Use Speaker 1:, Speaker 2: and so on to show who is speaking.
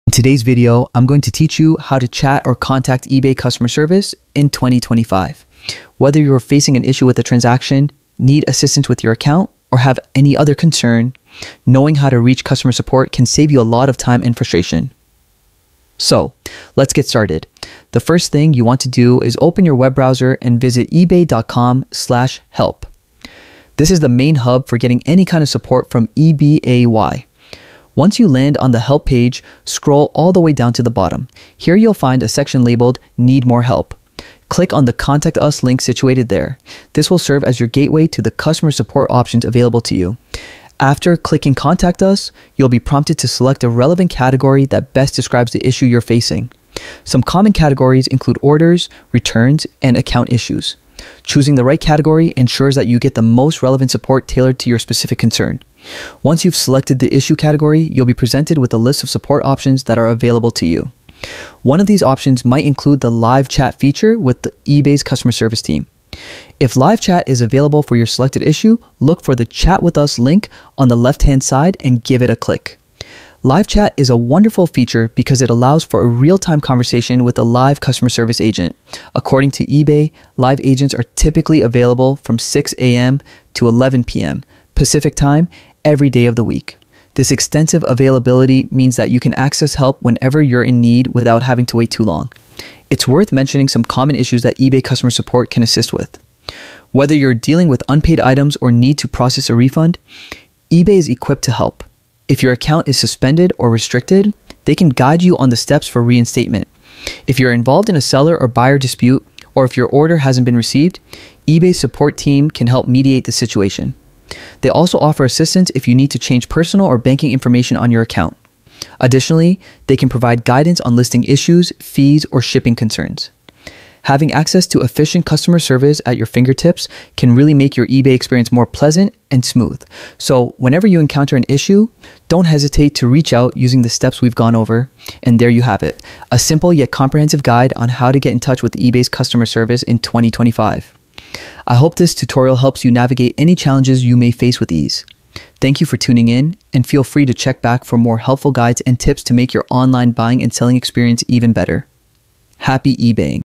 Speaker 1: In today's video, I'm going to teach you how to chat or contact eBay customer service in 2025. Whether you're facing an issue with a transaction, need assistance with your account, or have any other concern, knowing how to reach customer support can save you a lot of time and frustration. So, let's get started. The first thing you want to do is open your web browser and visit ebay.com/help. This is the main hub for getting any kind of support from eBay. Once you land on the help page, scroll all the way down to the bottom. Here you'll find a section labeled Need More Help. Click on the Contact Us link situated there. This will serve as your gateway to the customer support options available to you. After clicking Contact Us, you'll be prompted to select a relevant category that best describes the issue you're facing. Some common categories include orders, returns, and account issues. Choosing the right category ensures that you get the most relevant support tailored to your specific concern. Once you've selected the issue category, you'll be presented with a list of support options that are available to you. One of these options might include the live chat feature with the eBay's customer service team. If live chat is available for your selected issue, look for the Chat with Us link on the left-hand side and give it a click. Live chat is a wonderful feature because it allows for a real-time conversation with a live customer service agent. According to eBay, live agents are typically available from 6 a.m. to 11 p.m. Pacific time every day of the week. This extensive availability means that you can access help whenever you're in need without having to wait too long. It's worth mentioning some common issues that eBay customer support can assist with. Whether you're dealing with unpaid items or need to process a refund, eBay is equipped to help. If your account is suspended or restricted, they can guide you on the steps for reinstatement. If you're involved in a seller or buyer dispute, or if your order hasn't been received, eBay's support team can help mediate the situation. They also offer assistance if you need to change personal or banking information on your account. Additionally, they can provide guidance on listing issues, fees, or shipping concerns. Having access to efficient customer service at your fingertips can really make your eBay experience more pleasant and smooth. So whenever you encounter an issue, don't hesitate to reach out using the steps we've gone over. And there you have it, a simple yet comprehensive guide on how to get in touch with eBay's customer service in 2025. I hope this tutorial helps you navigate any challenges you may face with ease. Thank you for tuning in, and feel free to check back for more helpful guides and tips to make your online buying and selling experience even better. Happy eBaying!